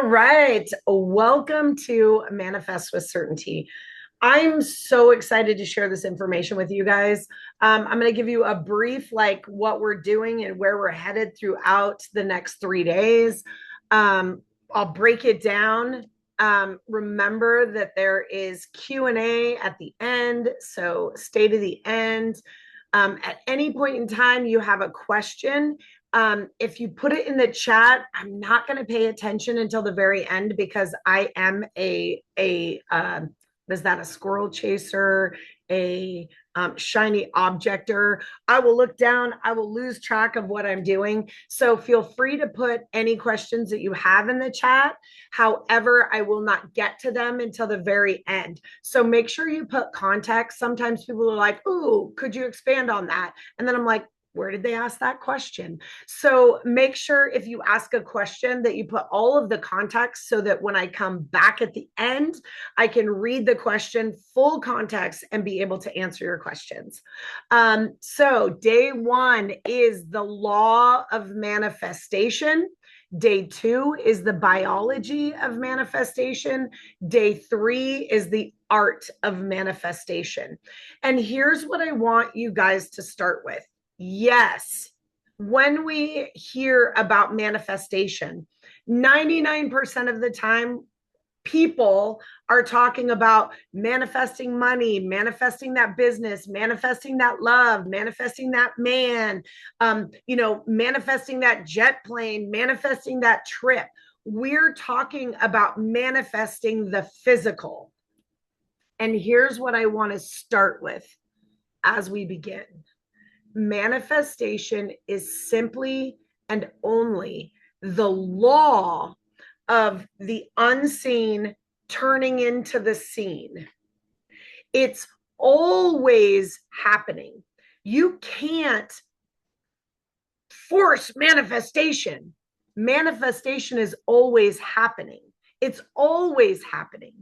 All right. Welcome to Manifest with Certainty. I'm so excited to share this information with you guys. I'm going to give you a brief, like what we're doing and where we're headed throughout the next 3 days. I'll break it down. Remember that there is Q&A at the end, so stay to the end. At any point in time you have a question, if you put it in the chat, I'm not going to pay attention until the very end because I am is that a squirrel chaser, a shiny objector? I will look down, I will lose track of what I'm doing. So feel free to put any questions that you have in the chat. However, I will not get to them until the very end. So make sure you put context. Sometimes people are like, "Ooh, could you expand on that?" And then I'm like, where did they ask that question? So make sure if you ask a question that you put all of the context so that when I come back at the end, I can read the question full context and be able to answer your questions. So day one is the law of manifestation. Day two is the biology of manifestation. Day three is the art of manifestation. And here's what I want you guys to start with. Yes, when we hear about manifestation, 99% of the time, people are talking about manifesting money, manifesting that business, manifesting that love, manifesting that man, manifesting that jet plane, manifesting that trip. We're talking about manifesting the physical. And here's what I want to start with as we begin. Manifestation is simply and only the law of the unseen turning into the seen. It's always happening. You can't force manifestation. Manifestation is always happening. It's always happening.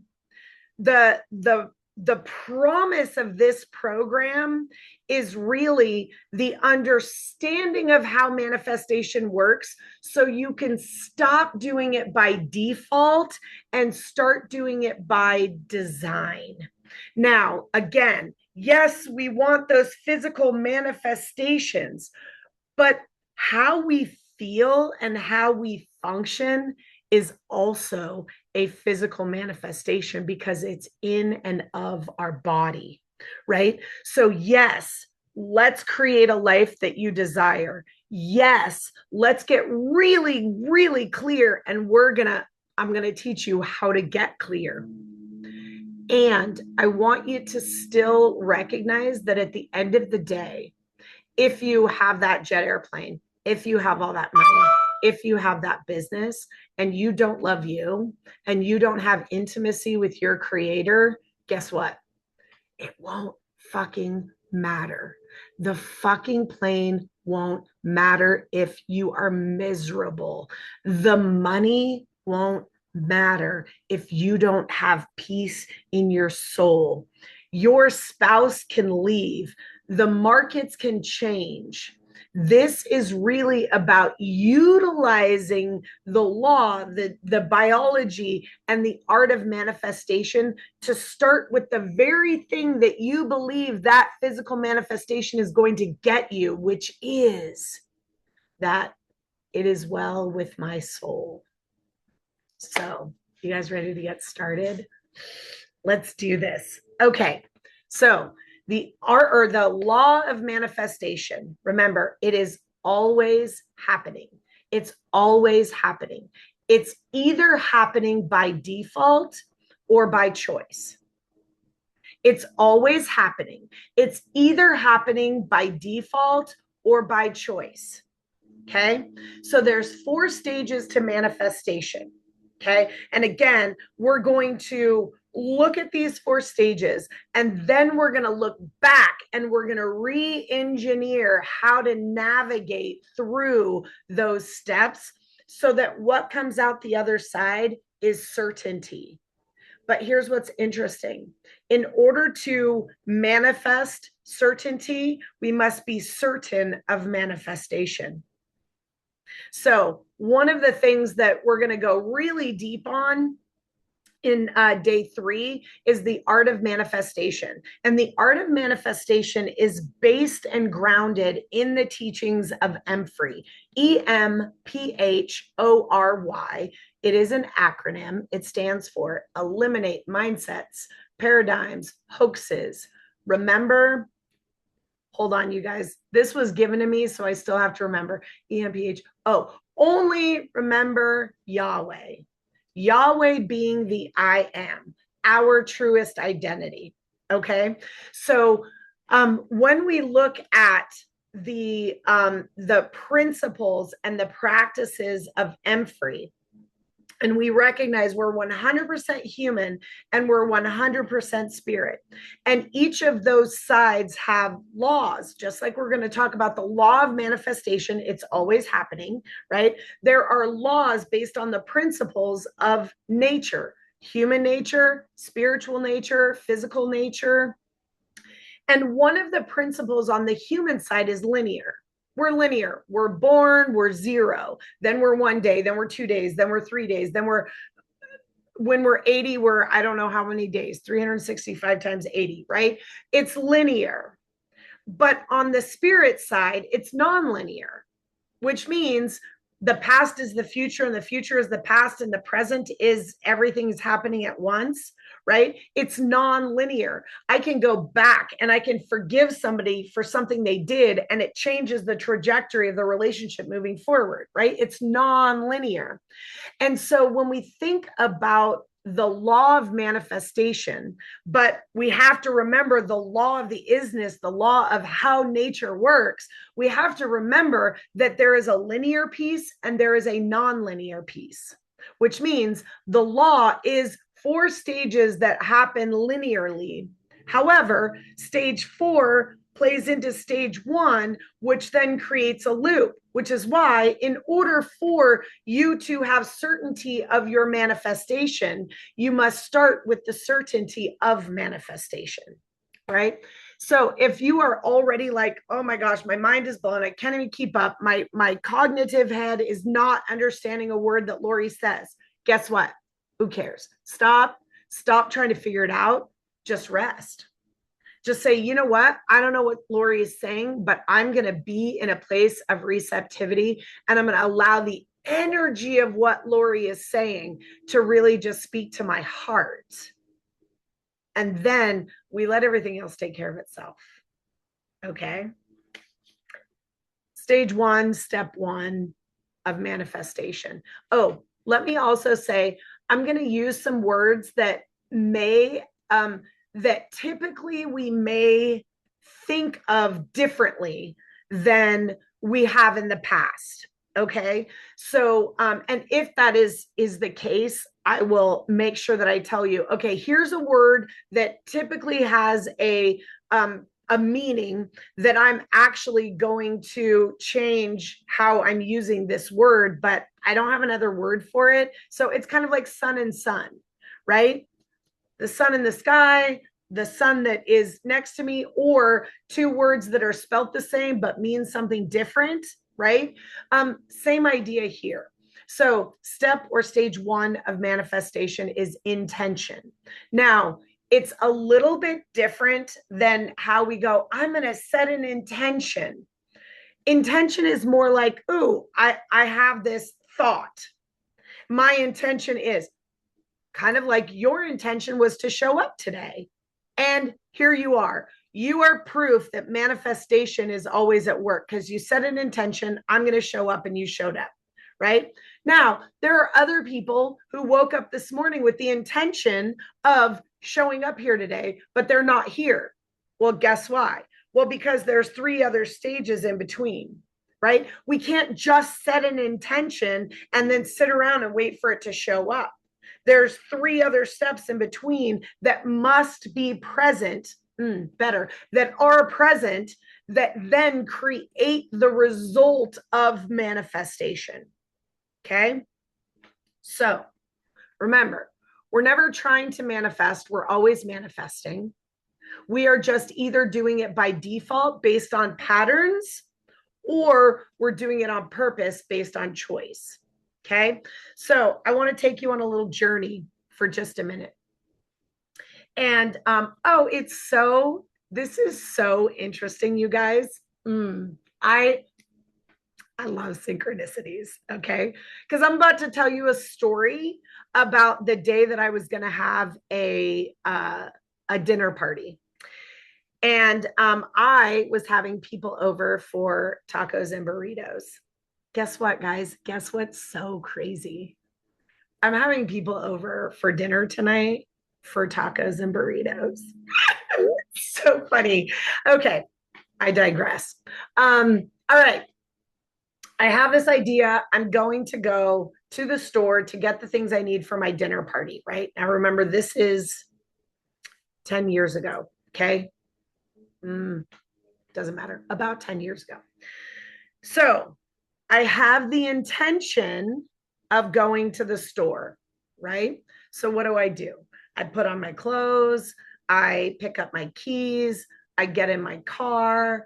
The promise of this program is really the understanding of how manifestation works so you can stop doing it by default and start doing it by design. Now, again, yes, we want those physical manifestations, but how we feel and how we function is also a physical manifestation because it's in and of our body, right? So yes, let's create a life that you desire. Yes, let's get really, really clear. And I'm going to teach you how to get clear. And I want you to still recognize that at the end of the day, if you have that jet airplane, if you have all that money, if you have that business and you don't love you and you don't have intimacy with your creator, guess what? It won't fucking matter. The fucking plane won't matter if you are miserable. The money won't matter if you don't have peace in your soul. Your spouse can leave. The markets can change. This is really about utilizing the law, the biology, and the art of manifestation to start with the very thing that you believe that physical manifestation is going to get you, which is that it is well with my soul. So, you guys ready to get started? Let's do this. Okay, so the art or the law of manifestation, remember, it is always happening. It's always happening. It's either happening by default or by choice. It's always happening. It's either happening by default or by choice. Okay, so there's 4 stages to manifestation. Okay, and again, we're going to look at these 4 stages, and then we're going to look back and we're going to re-engineer how to navigate through those steps so that what comes out the other side is certainty. But here's what's interesting. In order to manifest certainty, we must be certain of manifestation. So one of the things that we're going to go really deep on in day 3 is the art of manifestation. And the art of manifestation is based and grounded in the teachings of EMPHORY, EMPHORY. It is an acronym. It stands for Eliminate Mindsets, Paradigms, Hoaxes. Remember, hold on, you guys. This was given to me, so I still have to remember. EMPH. Oh, only remember Yahweh. Yahweh being the I am, our truest identity. Okay. So when we look at the principles and the practices of EMPHORY, and we recognize we're 100% human and we're 100% spirit. And each of those sides have laws, just like we're going to talk about the law of manifestation. It's always happening, right? There are laws based on the principles of nature, human nature, spiritual nature, physical nature. And one of the principles on the human side is linear. We're linear. We're born, we're 0. Then we're 1 day, then we're 2 days, then we're 3 days, then when we're 80, we're I don't know how many days, 365 times 80, right? It's linear. But on the spirit side, it's nonlinear, which means the past is the future and the future is the past and the present is everything's happening at once, right? It's non-linear. I can go back and I can forgive somebody for something they did and it changes the trajectory of the relationship moving forward, right? It's non-linear. And so when we think about the law of manifestation, but we have to remember the law of the isness, the law of how nature works. We have to remember that there is a linear piece and there is a non-linear piece, which means the law is 4 stages that happen linearly. However, stage 4 plays into stage 1, which then creates a loop, which is why in order for you to have certainty of your manifestation, you must start with the certainty of manifestation, right? So if you are already like, oh my gosh, my mind is blown, I can't even keep up, my cognitive head is not understanding a word that Lori says, guess what? Who cares? Stop trying to figure it out. Just rest. Just say, you know what? I don't know what Lori is saying, but I'm going to be in a place of receptivity and I'm going to allow the energy of what Lori is saying to really just speak to my heart. And then we let everything else take care of itself. Okay. Stage 1, step 1 of manifestation. Oh, let me also say, I'm going to use some words that may, that typically we may think of differently than we have in the past. Okay. So, and if that is the case, I will make sure that I tell you, okay, here's a word that typically has a meaning that I'm actually going to change how I'm using this word, but I don't have another word for it. So it's kind of like sun and sun, right? The sun in the sky, the sun that is next to me, or 2 words that are spelt the same but mean something different, right? Same idea here. So step or stage 1 of manifestation is intention. Now, it's a little bit different than how we go, I'm going to set an intention. Intention is more like, ooh, I have this thought. My intention is kind of like your intention was to show up today. And here you are. You are proof that manifestation is always at work because you set an intention, I'm going to show up, and you showed up, right? Now, there are other people who woke up this morning with the intention of showing up here today, but they're not here. Well, guess why? Well, because there's 3 other stages in between, right? We can't just set an intention and then sit around and wait for it to show up. There's 3 other steps in between that must be present, that are present, that then create the result of manifestation. Okay? So remember, we're never trying to manifest, we're always manifesting. We are just either doing it by default based on patterns, or we're doing it on purpose based on choice. Okay. So I want to take you on a little journey for just a minute. And this is so interesting, you guys. I love synchronicities, okay? Because I'm about to tell you a story about the day that I was going to have a dinner party. And I was having people over for tacos and burritos. Guess what, guys? Guess what's so crazy? I'm having people over for dinner tonight for tacos and burritos. So funny. Okay, I digress. All right. I have this idea. I'm going to go to the store to get the things I need for my dinner party, right? Now, remember, this is 10 years ago, okay? Doesn't matter, about 10 years ago. So I have the intention of going to the store, right? So what do? I put on my clothes, I pick up my keys, I get in my car,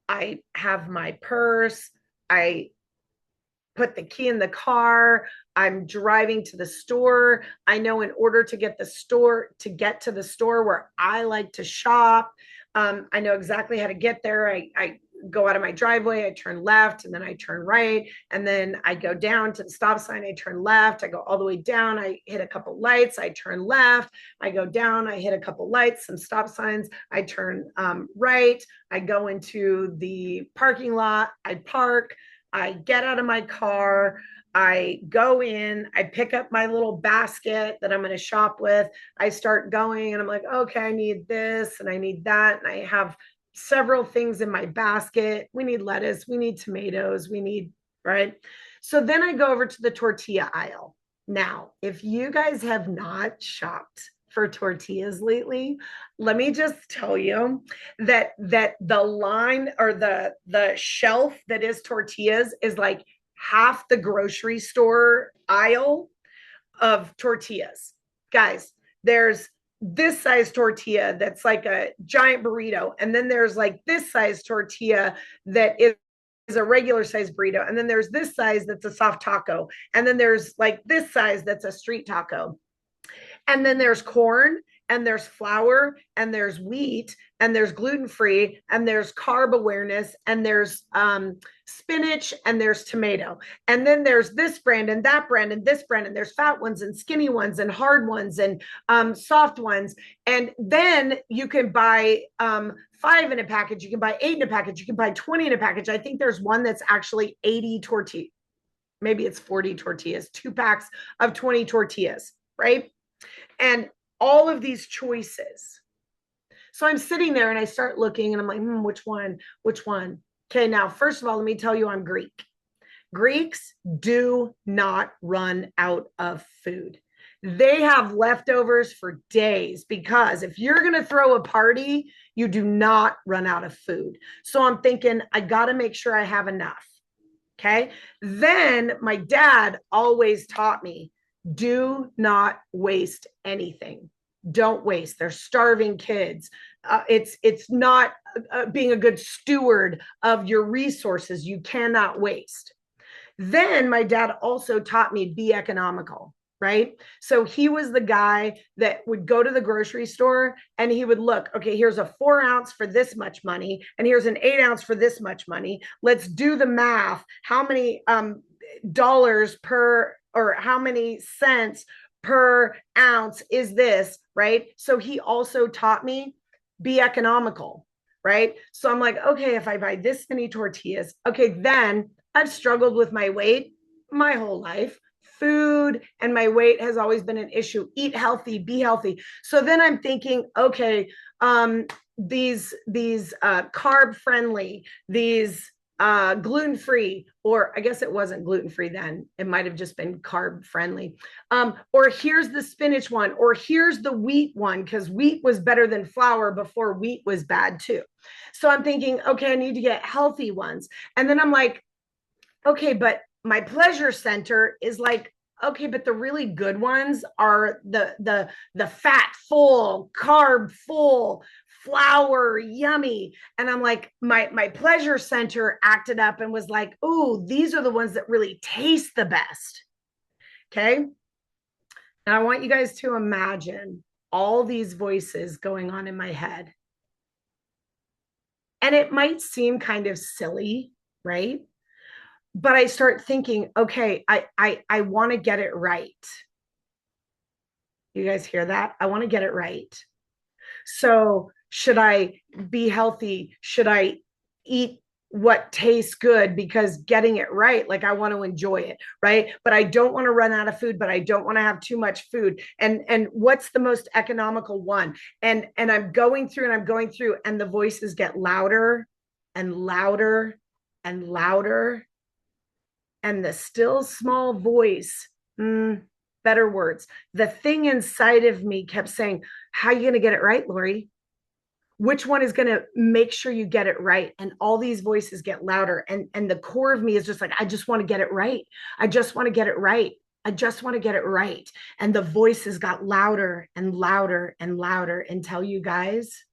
I have my purse, I put the key in the car, I'm driving to the store. I know in order to get to the store where I like to shop, I know exactly how to get there. I go out of my driveway, I turn left, and then I turn right, and then I go down to the stop sign, I turn left, I go all the way down, I hit a couple lights, I turn left, I go down, I hit a couple lights, some stop signs, I turn right, I go into the parking lot, I park, I get out of my car, I go in, I pick up my little basket that I'm going to shop with. I start going and I'm like, okay, I need this and I need that. And I have several things in my basket. We need lettuce, we need tomatoes, right? So then I go over to the tortilla aisle. Now, if you guys have not shopped for tortillas lately, let me just tell you that the line or the shelf that is tortillas is like half the grocery store aisle of tortillas. Guys, there's this size tortilla that's like a giant burrito, and then there's like this size tortilla that is a regular size burrito, and then there's this size that's a soft taco, and then there's like this size that's a street taco. And then there's corn, and there's flour, and there's wheat, and there's gluten-free, and there's carb awareness, and there's spinach, and there's tomato. And then there's this brand and that brand and this brand, and there's fat ones and skinny ones and hard ones and soft ones. And then you can buy 5 in a package, you can buy 8 in a package, you can buy 20 in a package. I think there's one that's actually 80 tortillas. Maybe it's 40 tortillas, 2 packs of 20 tortillas, right? And all of these choices. So I'm sitting there and I start looking and I'm like, which one? Okay, now, first of all, let me tell you I'm Greek. Greeks do not run out of food. They have leftovers for days because if you're going to throw a party, you do not run out of food. So I'm thinking, I got to make sure I have enough. Okay. Then my dad always taught me, do not waste anything. Don't waste. They're starving kids. It's not being a good steward of your resources. You cannot waste. Then my dad also taught me be economical, right? So he was the guy that would go to the grocery store and he would look, okay, here's a 4 ounce for this much money, and here's an 8 ounce for this much money. Let's do the math. How many dollars per, or how many cents per ounce is this, right? So he also taught me be economical, right? So I'm like, okay, if I buy this many tortillas, okay, then I've struggled with my weight my whole life. Food and my weight has always been an issue. Eat healthy, be healthy. So then I'm thinking, okay, these carb friendly, these gluten-free, or I guess it wasn't gluten-free then. It might have just been carb friendly. Or here's the spinach one, or here's the wheat one, because wheat was better than flour before wheat was bad too. So I'm thinking, okay, I need to get healthy ones. And then I'm like, okay, but my pleasure center is like, okay, but the really good ones are the fat full, carb full, flour, yummy. And I'm like, my pleasure center acted up and was like, oh, these are the ones that really taste the best. Okay. And I want you guys to imagine all these voices going on in my head. And it might seem kind of silly, right? But I start thinking, okay, I want to get it right. You guys hear that? I want to get it right. So should I be healthy? Should I eat what tastes good? Because getting it right, like I want to enjoy it, right? But I don't want to run out of food, but I don't want to have too much food. And what's the most economical one? And I'm going through and I'm going through, and the voices get louder and louder and louder. And the still small voice, better words, the thing inside of me kept saying, how are you going to get it right, Lori? Which one is going to make sure you get it right? And all these voices get louder. And the core of me is just like, I just want to get it right. I just want to get it right. I just want to get it right. And the voices got louder and louder and louder until, you guys,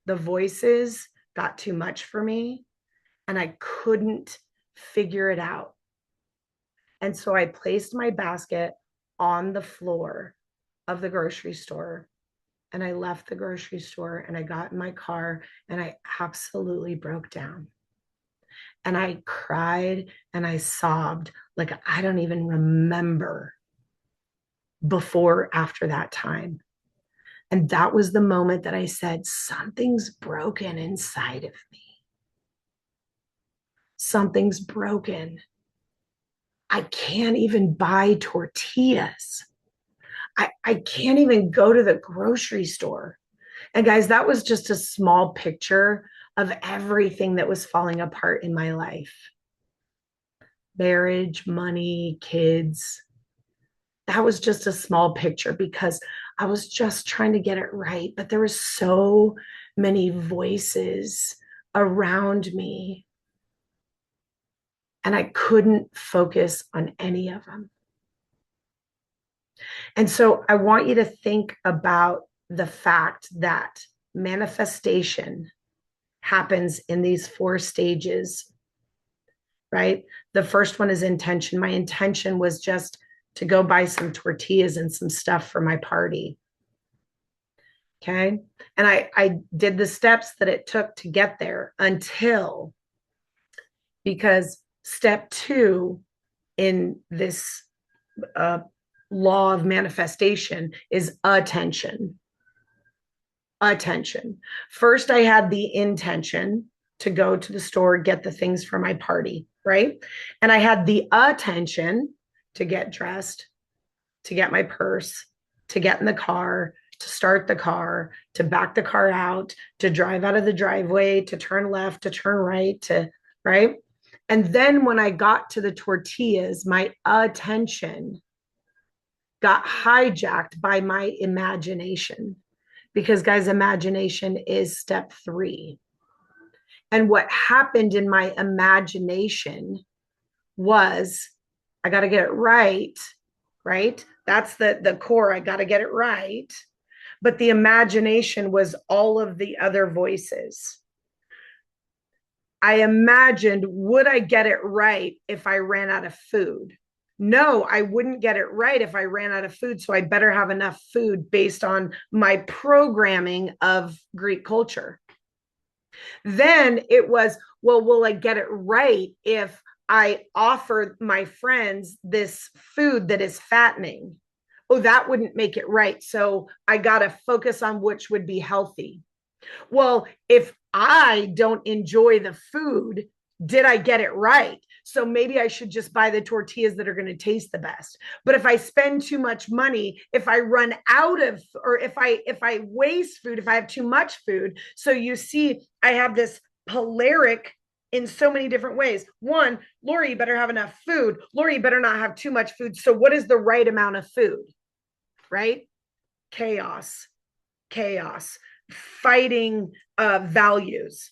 the voices got too much for me and I couldn't figure it out. And so I placed my basket on the floor of the grocery store, and I left the grocery store and I got in my car and I absolutely broke down. And I cried and I sobbed like I don't even remember before after that time. And that was the moment that I said, something's broken inside of me. Something's broken. I can't even buy tortillas. I can't even go to the grocery store. And guys, that was just a small picture of everything that was falling apart in my life. Marriage, money, kids. That was just a small picture because I was just trying to get it right. But there were so many voices around me, and I couldn't focus on any of them. And so I want you to think about the fact that manifestation happens in these 4 stages, right? The first one is intention. My intention was just to go buy some tortillas and some stuff for my party. Okay. And I did the steps that it took to get there until, because step 2 in this law of manifestation is attention. Attention. First, I had the intention to go to the store, get the things for my party, right? And I had the attention to get dressed, to get my purse, to get in the car, to start the car, to back the car out, to drive out of the driveway, to turn left, to turn right, right? And then when I got to the tortillas, my attention got hijacked by my imagination. Because, guys, imagination is step 3. And what happened in my imagination was, I got to get it right, right? That's the core. I got to get it right. But the imagination was all of the other voices. I imagined, would I get it right if I ran out of food? No, I wouldn't get it right if I ran out of food. So I better have enough food based on my programming of Greek culture. Then it was, well, will I get it right if I offer my friends this food that is fattening? Oh, that wouldn't make it right. So I got to focus on which would be healthy. Well, if I don't enjoy the food, did I get it right? So maybe I should just buy the tortillas that are going to taste the best. But if I spend too much money, if I run out of, or if I waste food, if I have too much food. So you see, I have this polaric in so many different ways. One, Lori, you better have enough food. Lori, you better not have too much food. So what is the right amount of food? Right? Chaos, fighting values.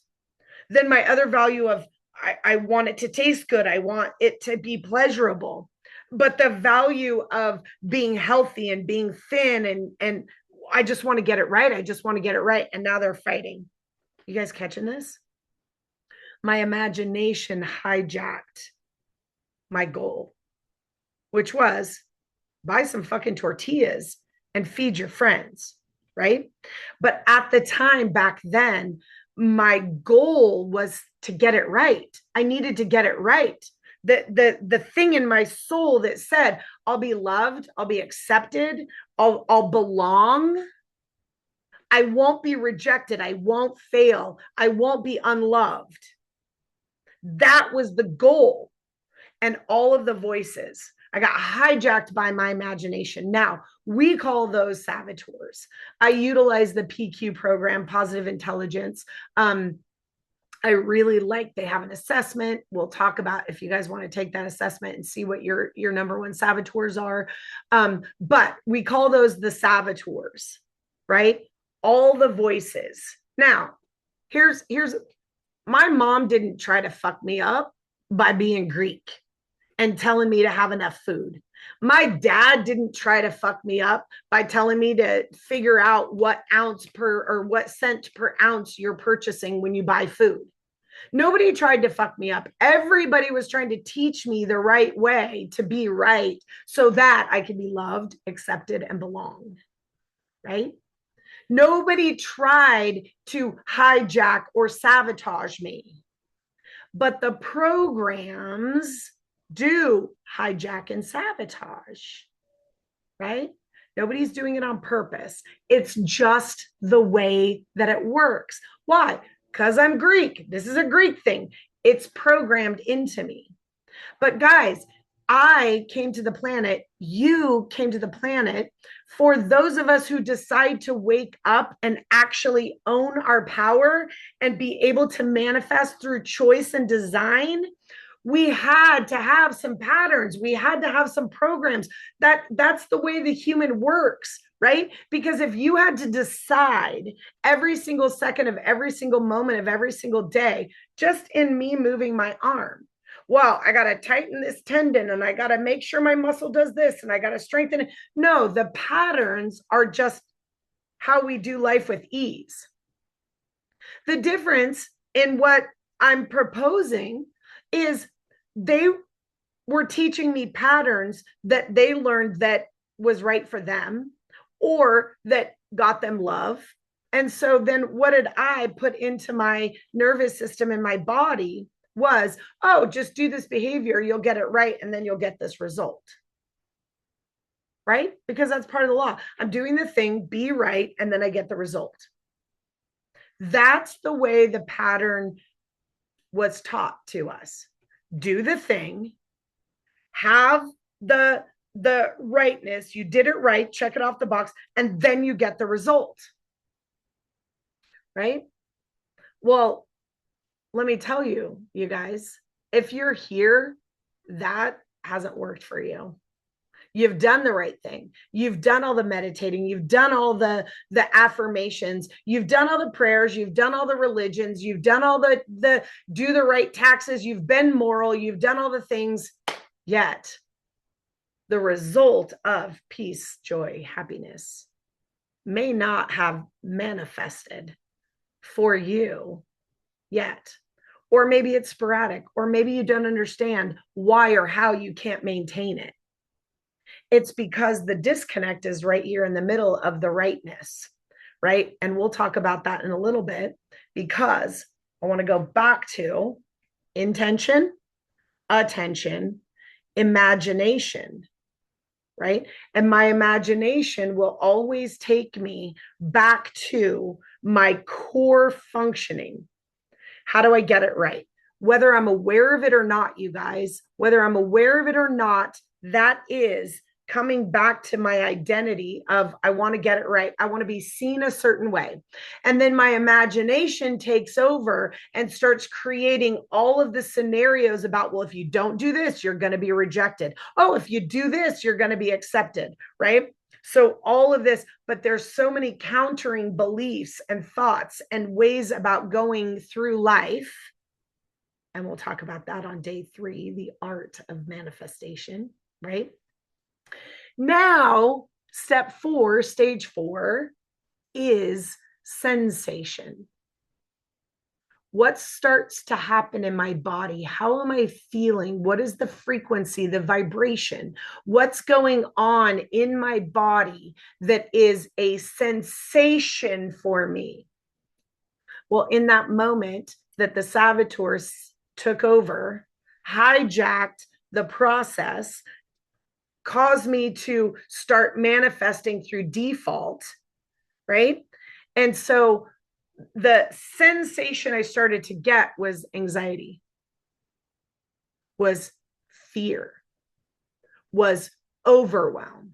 Then my other value of, I want it to taste good. I want it to be pleasurable. But the value of being healthy and being thin and I just want to get it right. I just want to get it right. And now they're fighting. You guys catching this? My imagination hijacked my goal, which was buy some fucking tortillas and feed your friends, right? But at the time back then, my goal was to get it right. I needed to get it right. The thing in my soul that said, I'll be loved, I'll be accepted, I'll belong, I won't be rejected, I won't fail, I won't be unloved. That was the goal. And all of the voices, I got hijacked by my imagination. Now, we call those saboteurs. I utilize the PQ program, positive intelligence. I really like, they have an assessment. We'll talk about if you guys want to take that assessment and see what your number one saboteurs are. But we call those the saboteurs, right? All the voices. Now, here's my mom didn't try to fuck me up by being Greek and telling me to have enough food. My dad didn't try to fuck me up by telling me to figure out what ounce per or what cent per ounce you're purchasing when you buy food. Nobody tried to fuck me up. Everybody was trying to teach me the right way to be right so that I could be loved, accepted, and belong, right? Nobody tried to hijack or sabotage me. But the programs do hijack and sabotage, right? Nobody's doing it on purpose. It's just the way that it works. Why? Because I'm Greek. This is a Greek thing. It's programmed into me. But guys, I came to the planet, you came to the planet for those of us who decide to wake up and actually own our power and be able to manifest through choice and design. We had to have some patterns. We had to have some programs. That's the way the human works, right? Because if you had to decide every single second of every single moment of every single day, just in me moving my arm, well, I got to tighten this tendon and I got to make sure my muscle does this and I got to strengthen it. No, the patterns are just how we do life with ease. The difference in what I'm proposing is they were teaching me patterns that they learned that was right for them or that got them love. And so then what did I put into my nervous system and my body was, oh, just do this behavior, you'll get it right, and then you'll get this result. Right? Because that's part of the law. I'm doing the thing, be right, and then I get the result. That's the way the pattern was taught to us. Do the thing, have the rightness, you did it right, check it off the box, and then you get the result. Right? Well, let me tell you, you guys, if you're here, that hasn't worked for you. You've done the right thing. You've done all the meditating. You've done all the affirmations. You've done all the prayers. You've done all the religions. You've done all the do the right taxes. You've been moral. You've done all the things. Yet the result of peace, joy, happiness may not have manifested for you yet. Or maybe it's sporadic, or maybe you don't understand why or how you can't maintain it. It's because the disconnect is right here in the middle of the rightness, right? And we'll talk about that in a little bit, because I want to go back to intention, attention, imagination, right? And my imagination will always take me back to my core functioning. How do I get it right? Whether I'm aware of it or not, you guys, whether I'm aware of it or not, that is coming back to my identity of I want to get it right. I want to be seen a certain way. And then my imagination takes over and starts creating all of the scenarios about, well, if you don't do this, you're going to be rejected. Oh, if you do this, you're going to be accepted, right? So all of this, but there's so many countering beliefs and thoughts and ways about going through life. And we'll talk about that on day 3, the art of manifestation, right? Now, Step 4, stage 4, is sensation. What starts to happen in my body? How am I feeling? What is the frequency, the vibration? What's going on in my body that is a sensation for me? Well, in that moment that the saboteurs took over, hijacked the process, caused me to start manifesting through default, right? And so the sensation I started to get was anxiety, was fear, was overwhelm.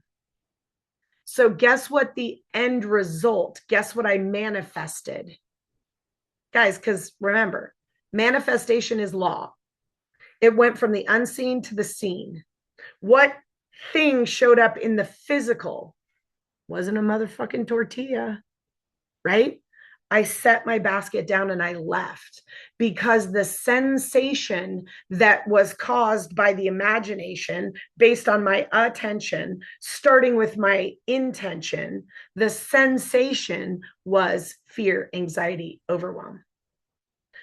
So guess what the end result, guess what I manifested? Guys, because remember, manifestation is law. It went from the unseen to the seen. What thing showed up in the physical? Wasn't a motherfucking tortilla, right? I set my basket down and I left because the sensation that was caused by the imagination based on my attention, starting with my intention, the sensation was fear, anxiety, overwhelm.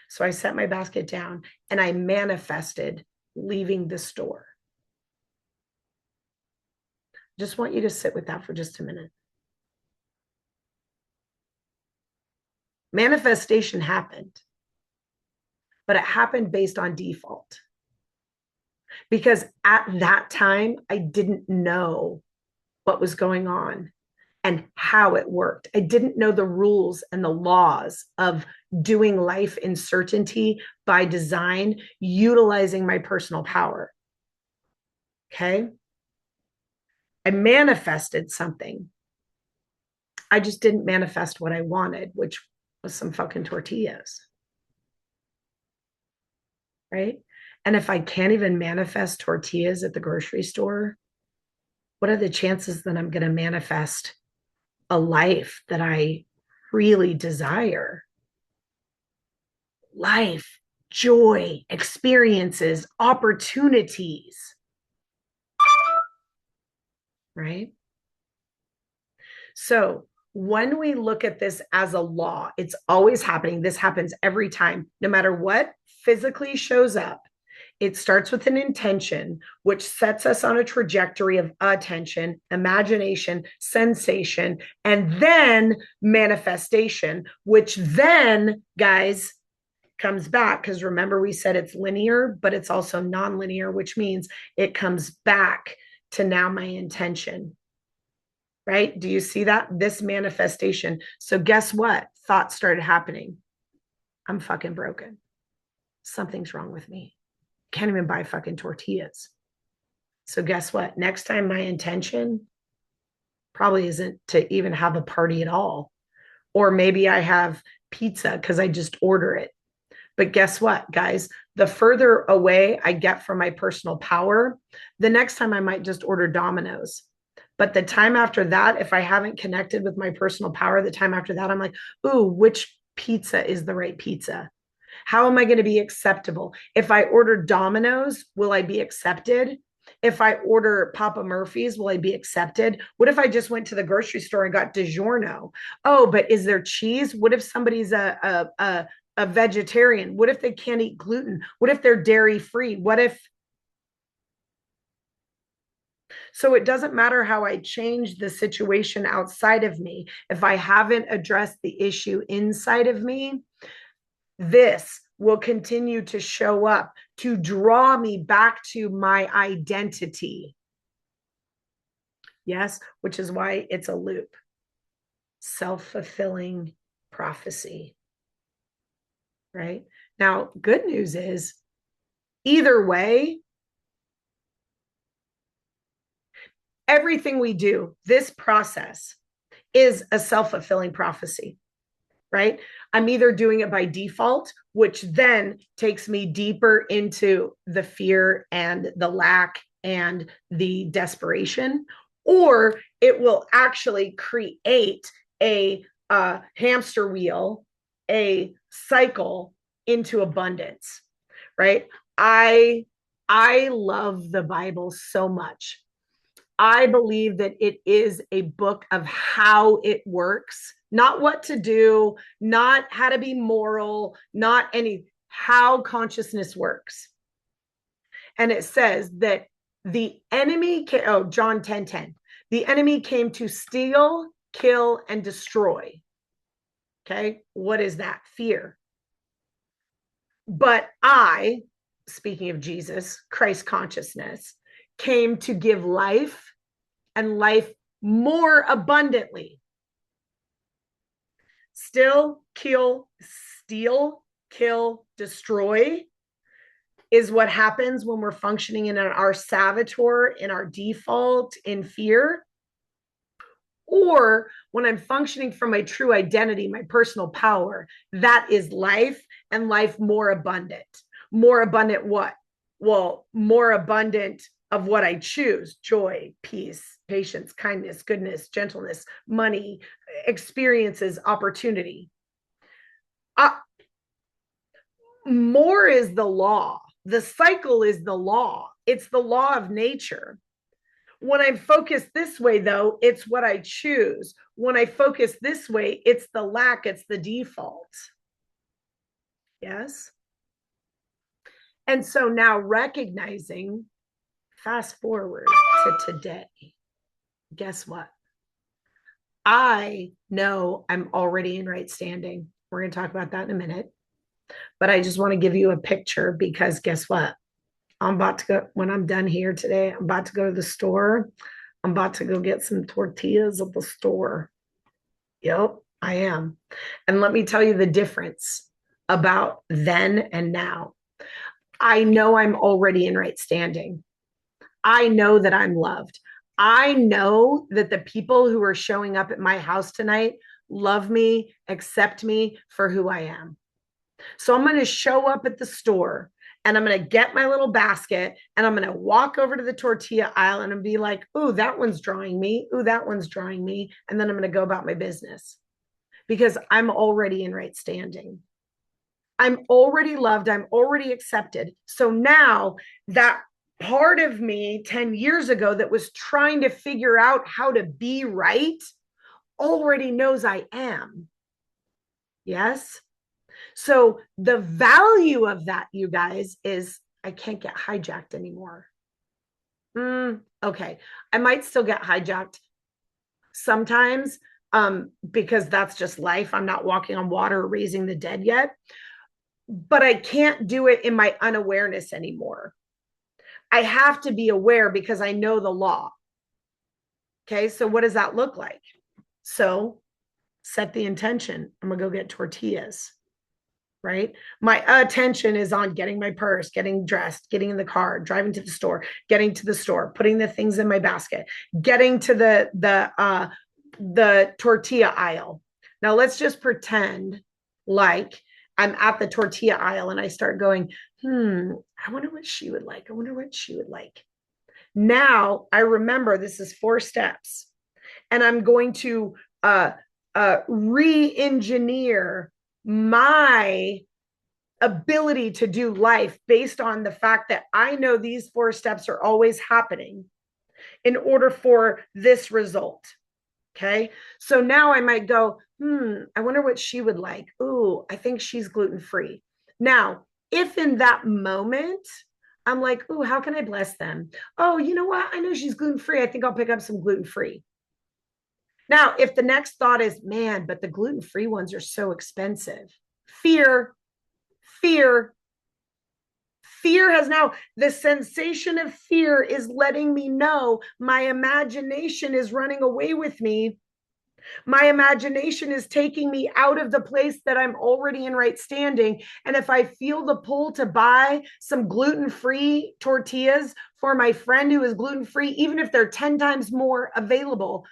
So I set my basket down and I manifested leaving the store. Just want you to sit with that for just a minute. Manifestation happened, but it happened based on default. Because at that time, I didn't know what was going on and how it worked. I didn't know the rules and the laws of doing life in certainty by design, utilizing my personal power. Okay. I manifested something. I just didn't manifest what I wanted, which was some fucking tortillas. Right? And if I can't even manifest tortillas at the grocery store, what are the chances that I'm going to manifest a life that I really desire? Life, joy, experiences, opportunities. Right? So when we look at this as a law, it's always happening. This happens every time, no matter what physically shows up. It starts with an intention, which sets us on a trajectory of attention, imagination, sensation, and then manifestation, which then, guys, comes back. Because remember, we said it's linear, but it's also non-linear, which means it comes back to now my intention. Right? Do you see that? This manifestation. So guess what? Thoughts started happening. I'm fucking broken. Something's wrong with me. Can't even buy fucking tortillas. So guess what? Next time my intention probably isn't to even have a party at all. Or maybe I have pizza because I just order it. But guess what, guys? The further away I get from my personal power, the next time I might just order Domino's. But the time after that, if I haven't connected with my personal power, the time after that, I'm like, ooh, which pizza is the right pizza? How am I going to be acceptable? If I order Domino's, will I be accepted? If I order Papa Murphy's, will I be accepted? What if I just went to the grocery store and got DiGiorno? Oh, but is there cheese? What if somebody's a vegetarian? What if they can't eat gluten? What if they're dairy free? What if? So it doesn't matter how I change the situation outside of me. If I haven't addressed the issue inside of me, this will continue to show up to draw me back to my identity. Yes, which is why it's a loop. Self-fulfilling prophecy. Right? Now, good news is either way, everything we do, this process is a self-fulfilling prophecy, right? I'm either doing it by default, which then takes me deeper into the fear and the lack and the desperation, or it will actually create a hamster wheel, a cycle into abundance, right? I love the Bible so much. I believe that it is a book of how it works, not what to do, not how to be moral, not any, how consciousness works. And it says that the enemy came, oh, John 10:10. The enemy came to steal, kill, and destroy. Okay. What is that? Fear. But I, speaking of Jesus, Christ consciousness, came to give life and life more abundantly. Still, kill, steal, kill, destroy is what happens when we're functioning in our saboteur, in our default, in fear. Or when I'm functioning from my true identity, my personal power, that is life, and life more abundant. More abundant what? Well, more abundant of what I choose: joy, peace, patience, kindness, goodness, gentleness, money, experiences, opportunity. More is the law. The cycle is the law. It's the law of nature. When I'm focused this way, though, it's what I choose. When I focus this way, it's the lack, it's the default. Yes? And so now recognizing, fast forward to today, guess what? I know I'm already in right standing. We're going to talk about that in a minute. But I just want to give you a picture, because guess what? I'm about to go, when I'm done here today, I'm about to go to the store. I'm about to go get some tortillas at the store. Yep, I am. And let me tell you the difference about then and now. I know I'm already in right standing. I know that I'm loved. I know that the people who are showing up at my house tonight love me, accept me for who I am. So I'm going to show up at the store, and I'm going to get my little basket, and I'm going to walk over to the tortilla aisle, and I'm be like, ooh, that one's drawing me. Ooh, that one's drawing me. And then I'm going to go about my business, because I'm already in right standing. I'm already loved. I'm already accepted. So now that part of me 10 years ago that was trying to figure out how to be right already knows I am. Yes. So the value of that, you guys, is I can't get hijacked anymore. Okay. I might still get hijacked sometimes, because that's just life. I'm not walking on water or raising the dead yet, but I can't do it in my unawareness anymore. I have to be aware because I know the law. Okay. So what does that look like? So set the intention. I'm going to go get tortillas. Right? My attention is on getting my purse, getting dressed, getting in the car, driving to the store, getting to the store, putting the things in my basket, getting to the tortilla aisle. Now let's just pretend like I'm at the tortilla aisle and I start going, I wonder what she would like. I wonder what she would like. Now I remember this is 4 steps, and I'm going to re-engineer my ability to do life based on the fact that I know these 4 steps are always happening in order for this result. Okay. So now I might go, I wonder what she would like. Ooh, I think she's gluten-free. Now, if in that moment I'm like, ooh, how can I bless them? Oh, you know what? I know she's gluten-free. I think I'll pick up some gluten-free. Now, if the next thought is, man, but the gluten-free ones are so expensive. Fear has now, the sensation of fear is letting me know my imagination is running away with me. My imagination is taking me out of the place that I'm already in right standing. And if I feel the pull to buy some gluten-free tortillas for my friend who is gluten-free, even if they're 10 times more available,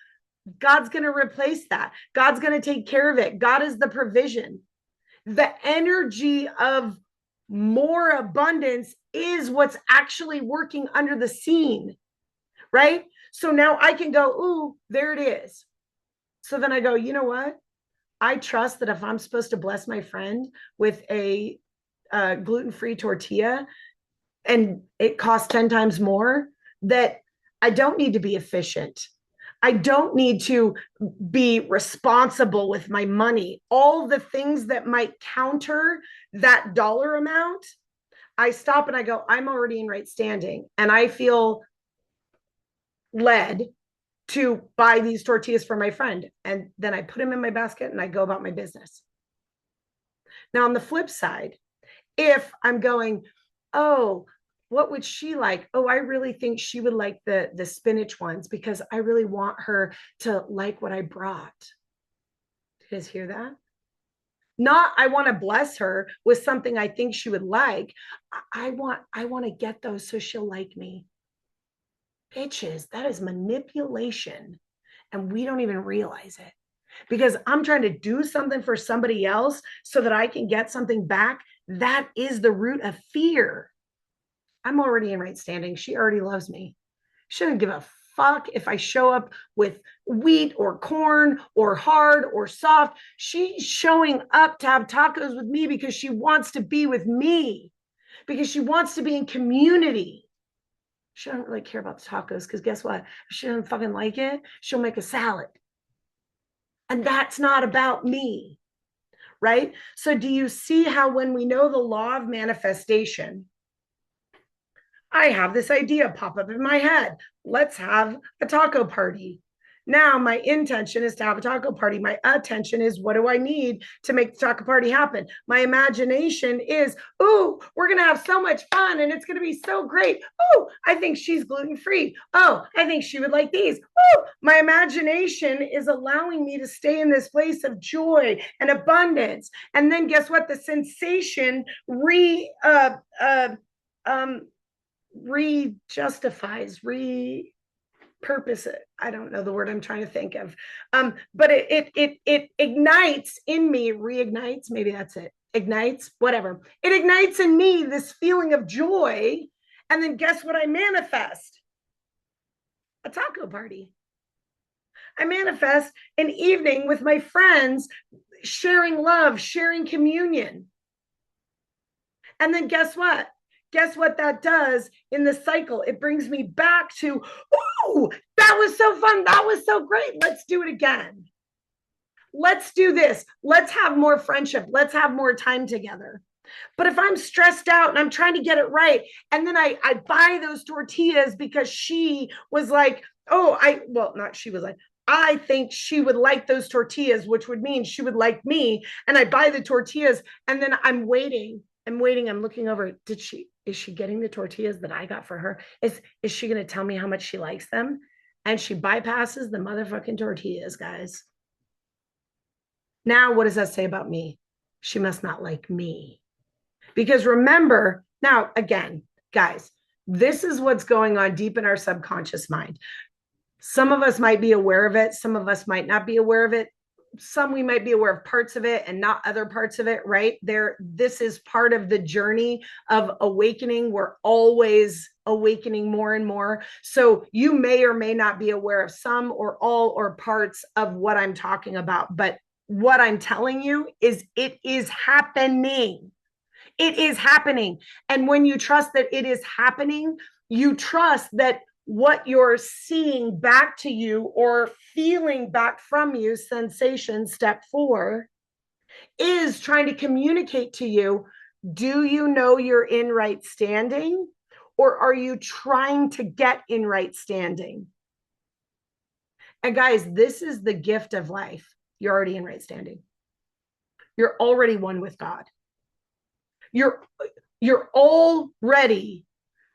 God's going to replace that. God's going to take care of it. God is the provision. The energy of more abundance is what's actually working under the scene, right? So now I can go, ooh, there it is. So then I go, you know what? I trust that if I'm supposed to bless my friend with a gluten-free tortilla and it costs 10 times more, that I don't need to be efficient. I don't need to be responsible with my money. All the things that might counter that dollar amount, I stop and I go, I'm already in right standing. And I feel led to buy these tortillas for my friend. And then I put them in my basket and I go about my business. Now, on the flip side, if I'm going, oh, what would she like? Oh, I really think she would like the spinach ones because I really want her to like what I brought. Did you guys hear that? Not I want to bless her with something I think she would like. I want to get those so she'll like me. Bitches, that is manipulation. And we don't even realize it because I'm trying to do something for somebody else so that I can get something back. That is the root of fear. I'm already in right standing. She already loves me. She doesn't give a fuck if I show up with wheat or corn or hard or soft. She's showing up to have tacos with me because she wants to be with me, because she wants to be in community. She doesn't really care about the tacos because guess what? If she doesn't fucking like it, she'll make a salad. And that's not about me, right? So do you see how when we know the law of manifestation, I have this idea pop up in my head. Let's have a taco party. Now, my intention is to have a taco party. My attention is what do I need to make the taco party happen? My imagination is, ooh, we're going to have so much fun and it's going to be so great. Oh, I think she's gluten free. Oh, I think she would like these. Oh, my imagination is allowing me to stay in this place of joy and abundance. And then guess what? The sensation re-justifies, repurpose it. I don't know the word I'm trying to think of. But it ignites in me, reignites, maybe that's it. Ignites, whatever. It ignites in me this feeling of joy. And then guess what I manifest? A taco party. I manifest an evening with my friends, sharing love, sharing communion. And then guess what? Guess what that does in the cycle? It brings me back to, oh, that was so fun. That was so great. Let's do it again. Let's do this. Let's have more friendship. Let's have more time together. But if I'm stressed out and I'm trying to get it right, and then I buy those tortillas because she was like, oh, not she was like, I think she would like those tortillas, which would mean she would like me. And I buy the tortillas and then I'm waiting. I'm looking over. Is she getting the tortillas that I got for her? Is she going to tell me how much she likes them? And she bypasses the motherfucking tortillas, guys. Now, what does that say about me? She must not like me. Because remember, now again, guys, this is what's going on deep in our subconscious mind. Some of us might be aware of it. Some of us might not be aware of it. Some we might be aware of parts of it and not other parts of it, right? This is part of the journey of awakening. We're always awakening more and more. So you may or may not be aware of some or all or parts of what I'm talking about. But what I'm telling you is it is happening. It is happening. And when you trust that it is happening, you trust that what you're seeing back to you or feeling back from you, sensation, step 4, is trying to communicate to you, do you know you're in right standing? Or are you trying to get in right standing? And guys, this is the gift of life. You're already in right standing. You're already one with God. You're already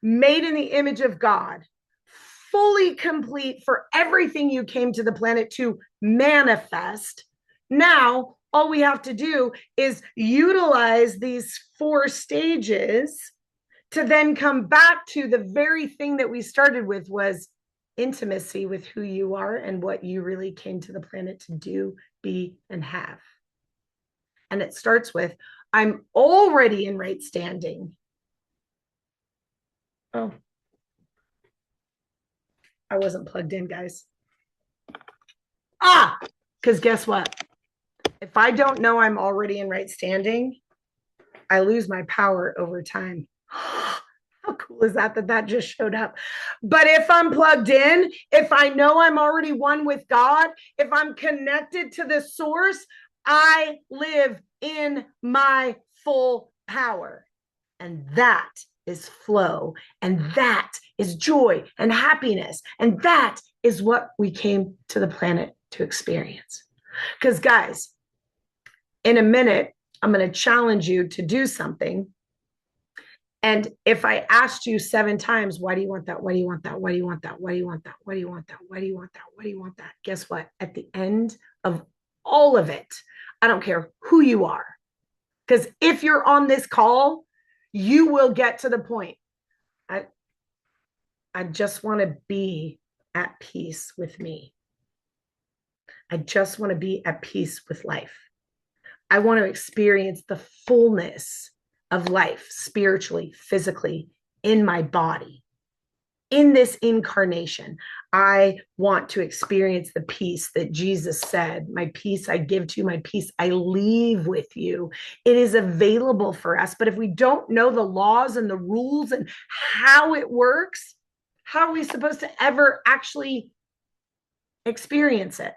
made in the image of God, fully complete for everything you came to the planet to manifest. Now, all we have to do is utilize these 4 stages to then come back to the very thing that we started with, was intimacy with who you are and what you really came to the planet to do, be, and have. And it starts with, I'm already in right standing. Oh, I wasn't plugged in, guys. Because guess what? If I don't know I'm already in right standing, I lose my power over time. How How cool is that that just showed up? But if I'm plugged in, if I know I'm already one with God, if I'm connected to the source, I live in my full power. And that is flow. And that is joy and happiness. And that is what we came to the planet to experience. Because, guys, in a minute, I'm going to challenge you to do something. And if I asked you 7 times, why do you want that? Why do you want that? Why do you want that? Why do you want that? Why do you want that? Why do you want that? Why do you want that? Guess what? At the end of all of it, I don't care who you are. Because if you're on this call, you will get to the point. I just want to be at peace with me. I just want to be at peace with life. I want to experience the fullness of life spiritually, physically, in my body. In this incarnation, I want to experience the peace that Jesus said, my peace I give to you, my peace I leave with you. It is available for us. But if we don't know the laws and the rules and how it works, how are we supposed to ever actually experience it?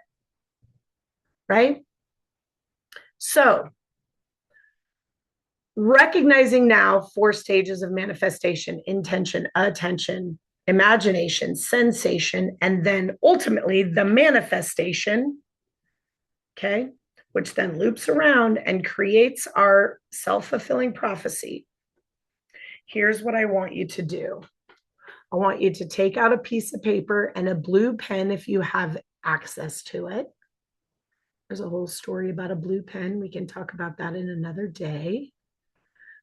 Right? So, recognizing now 4 stages of manifestation: intention, attention, imagination, sensation, and then ultimately the manifestation, okay, which then loops around and creates our self-fulfilling prophecy. Here's what I want you to do. I want you to take out a piece of paper and a blue pen if you have access to it. There's a whole story about a blue pen. We can talk about that in another day.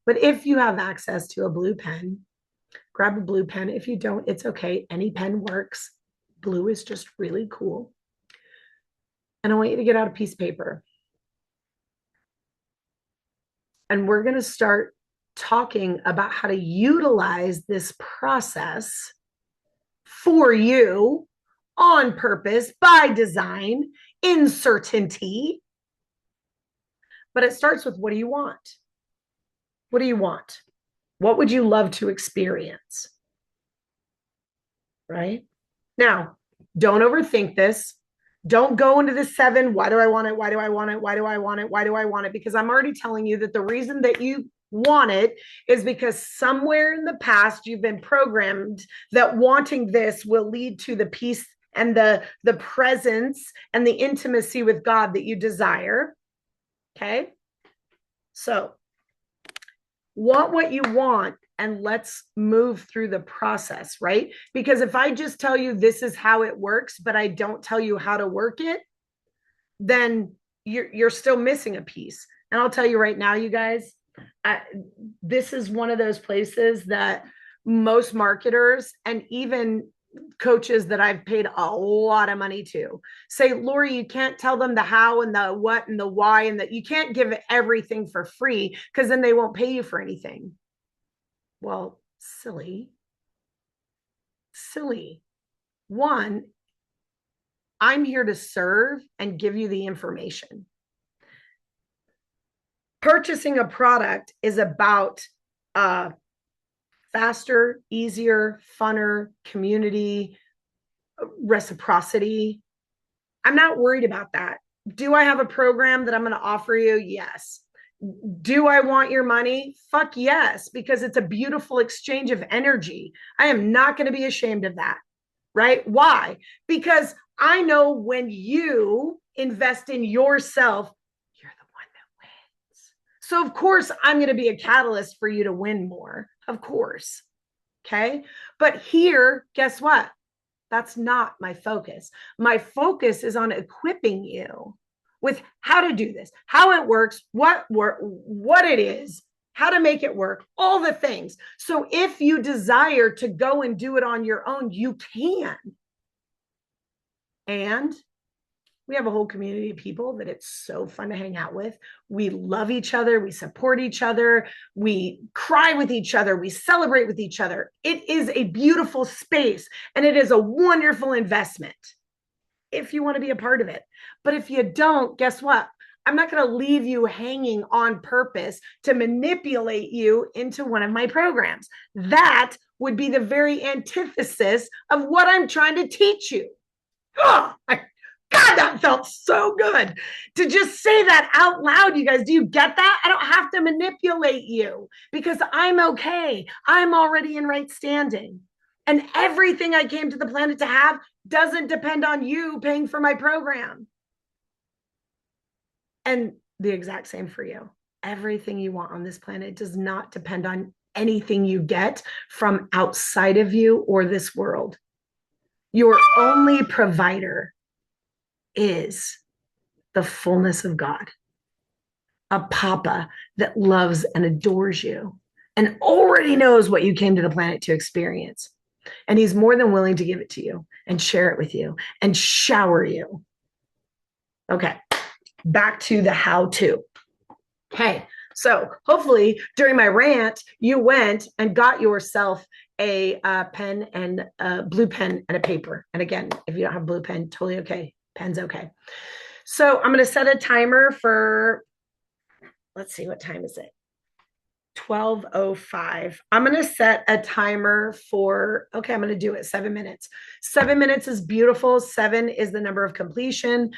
But if you have access to a blue pen, grab a blue pen. If you don't, it's okay. Any pen works. Blue is just really cool. And I want you to get out a piece of paper. And we're going to start talking about how to utilize this process for you on purpose, by design, in certainty. But it starts with, what do you want? What do you want? What would you love to experience? Right? Now, don't overthink this. Don't go into the 7. Why do I want it? Why do I want it? Why do I want it? Why do I want it? Because I'm already telling you that the reason that you want it is because somewhere in the past you've been programmed that wanting this will lead to the peace and the presence and the intimacy with God that you desire. Okay? So, want what you want, and let's move through the process, right? Because if I just tell you this is how it works, but I don't tell you how to work it, then you're still missing a piece. And I'll tell you right now, you guys, this is one of those places that most marketers and even coaches that I've paid a lot of money to say, Lori, you can't tell them the how and the what and the why, and that you can't give everything for free because then they won't pay you for anything. Well, silly. One, I'm here to serve and give you the information. Purchasing a product is about faster, easier, funner, community, reciprocity. I'm not worried about that. Do I have a program that I'm going to offer you? Yes. Do I want your money? Fuck yes, because it's a beautiful exchange of energy. I am not going to be ashamed of that, right? Why? Because I know when you invest in yourself, you're the one that wins. So of course, I'm going to be a catalyst for you to win more. Of course. Okay. But here, guess what? That's not my focus. My focus is on equipping you with how to do this, how it works, what it is, how to make it work, all the things. So if you desire to go and do it on your own, you can. And we have a whole community of people that it's so fun to hang out with. We love each other. We support each other. We cry with each other. We celebrate with each other. It is a beautiful space, and it is a wonderful investment if you want to be a part of it. But if you don't, guess what? I'm not going to leave you hanging on purpose to manipulate you into one of my programs. That would be the very antithesis of what I'm trying to teach you. Oh, God, that felt so good to just say that out loud. You guys, do you get that? I don't have to manipulate you because I'm okay. I'm already in right standing. And everything I came to the planet to have doesn't depend on you paying for my program. And the exact same for you. Everything you want on this planet does not depend on anything you get from outside of you or this world. Your only provider is the fullness of God, a papa that loves and adores you and already knows what you came to the planet to experience. And he's more than willing to give it to you and share it with you and shower you. Okay, back to the how to. Okay, so hopefully during my rant, you went and got yourself a pen and a blue pen and a paper. And again, if you don't have a blue pen, totally okay. Pen's okay. So I'm going to set a timer for, let's see, what time is it? 12:05. I'm going to set a timer for, okay, I'm going to do it 7 minutes. 7 minutes is beautiful. 7 is the number of completion.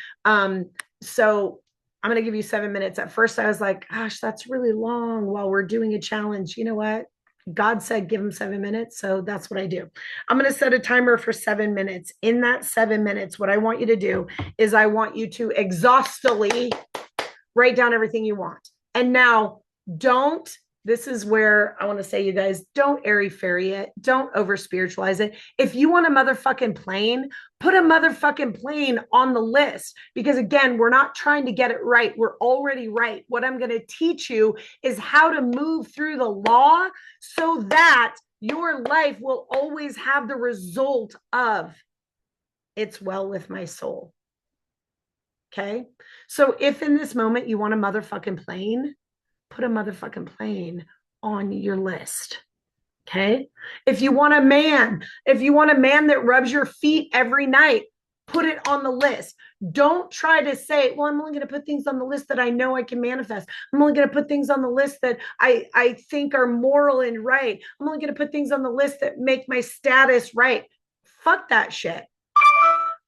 So I'm going to give you 7 minutes. At first, I was like, gosh, that's really long while we're doing a challenge. You know what? God said, give him 7 minutes. So that's what I do. I'm going to set a timer for 7 minutes. In that 7 minutes, what I want you to do is I want you to exhaustively write down everything you want. And now don't, this is where I want to say, you guys, don't airy fairy it. Don't over spiritualize it. If you want a motherfucking plane, put a motherfucking plane on the list. Because again, we're not trying to get it right. We're already right. What I'm going to teach you is how to move through the law so that your life will always have the result of it's well with my soul. Okay. So if in this moment you want a motherfucking plane, put a motherfucking plane on your list. Okay. If you want a man, if you want a man that rubs your feet every night, put it on the list. Don't try to say, well, I'm only going to put things on the list that I know I can manifest. I'm only going to put things on the list that I think are moral and right. I'm only going to put things on the list that make my status right. Fuck that shit.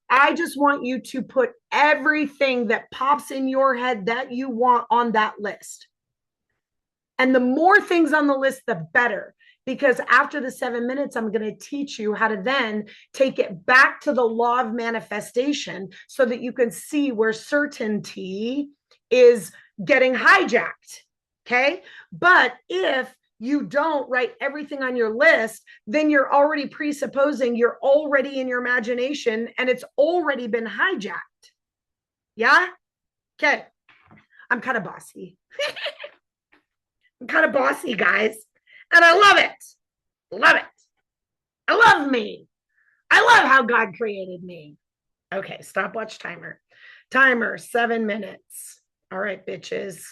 I just want you to put everything that pops in your head that you want on that list. And the more things on the list, the better. Because after the 7 minutes, I'm going to teach you how to then take it back to the law of manifestation so that you can see where certainty is getting hijacked. Okay. But if you don't write everything on your list, then you're already presupposing you're already in your imagination and it's already been hijacked. Yeah. Okay. I'm kind of bossy. I'm kind of bossy, guys. And I love it. Love it. I love me. I love how God created me. Okay, stopwatch timer. Timer, 7 minutes. All right, bitches.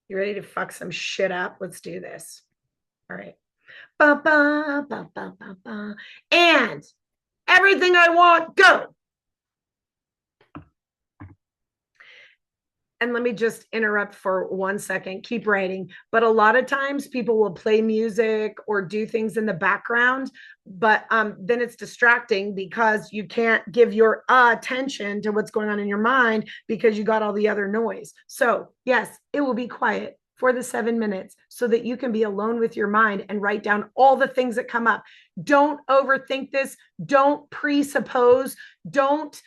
You ready to fuck some shit up? Let's do this. All right. Ba, ba, ba, ba, ba, ba. And everything I want, go. And let me just interrupt for 1 second, keep writing. But a lot of times people will play music or do things in the background, but then it's distracting because you can't give your attention to what's going on in your mind because you got all the other noise. So yes, it will be quiet for the 7 minutes so that you can be alone with your mind and write down all the things that come up. Don't overthink this. Don't presuppose. Don't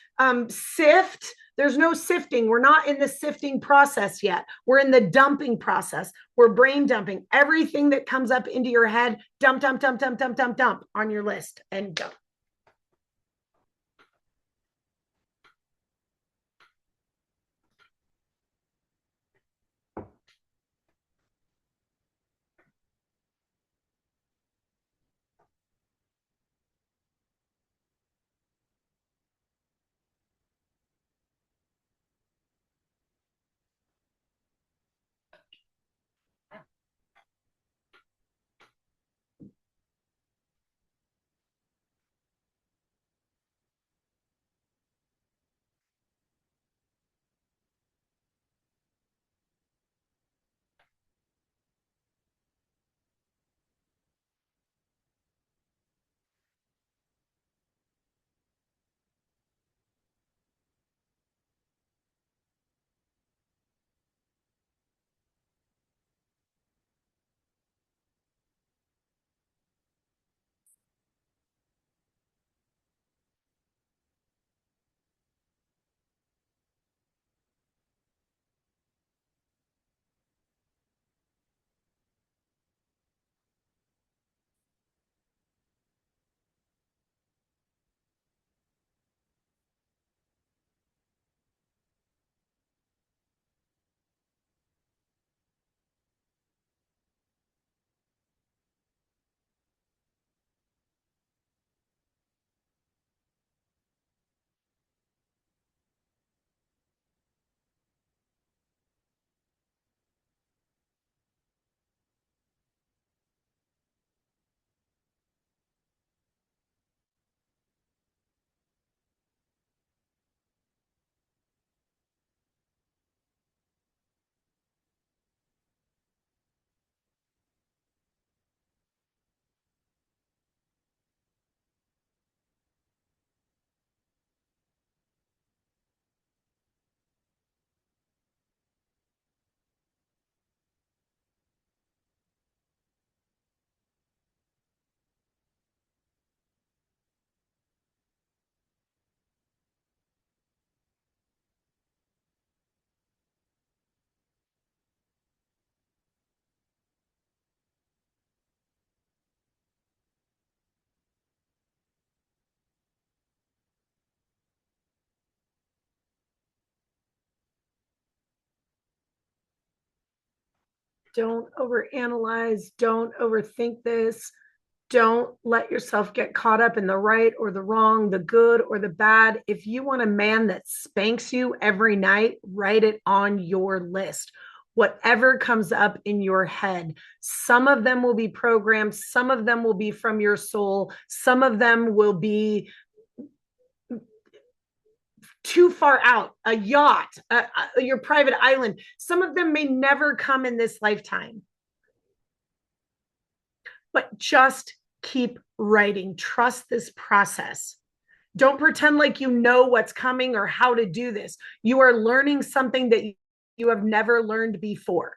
sift. There's no sifting. We're not in the sifting process yet. We're in the dumping process. We're brain dumping. Everything that comes up into your head, dump, dump, dump, dump, dump, dump, dump on your list and dump. Don't overanalyze. Don't overthink this. Don't let yourself get caught up in the right or the wrong, the good or the bad. If you want a man that spanks you every night, write it on your list. Whatever comes up in your head, some of them will be programmed, some of them will be from your soul, some of them will be too far out, a yacht, your private island. Some of them may never come in this lifetime. But just keep writing. Trust this process. Don't pretend like you know what's coming or how to do this. You are learning something that you have never learned before.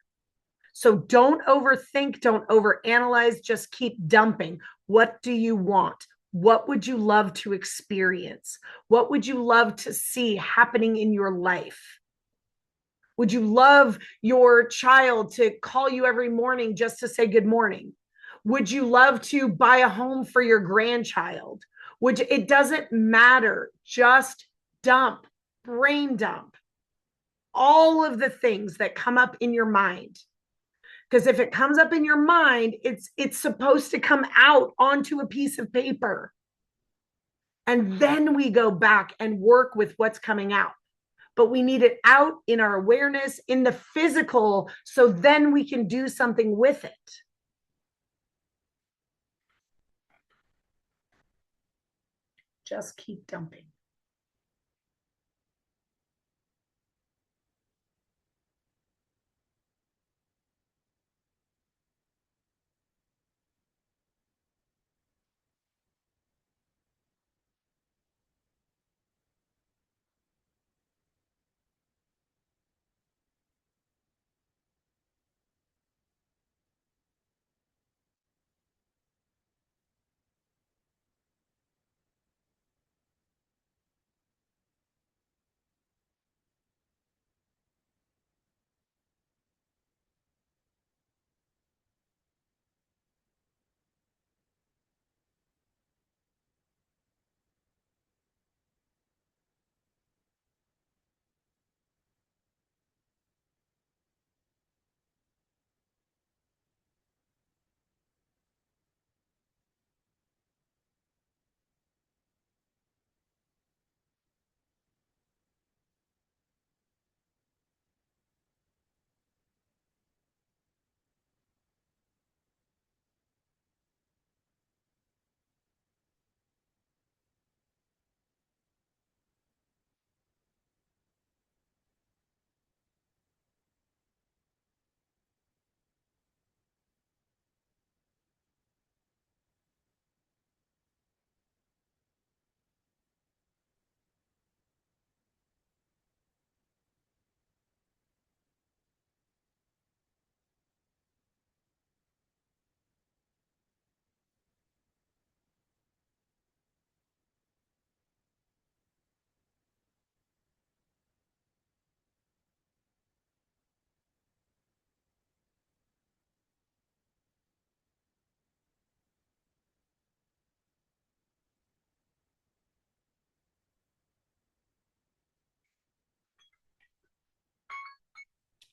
So don't overthink, don't overanalyze, just keep dumping. What do you want? What would you love to experience? What would you love to see happening in your life? Would you love your child to call you every morning just to say good morning? Would you love to buy a home for your grandchild? It doesn't matter. Just dump, brain dump all of the things that come up in your mind. Because if it comes up in your mind, it's supposed to come out onto a piece of paper. And then we go back and work with what's coming out. But we need it out in our awareness, in the physical, so then we can do something with it. Just keep dumping.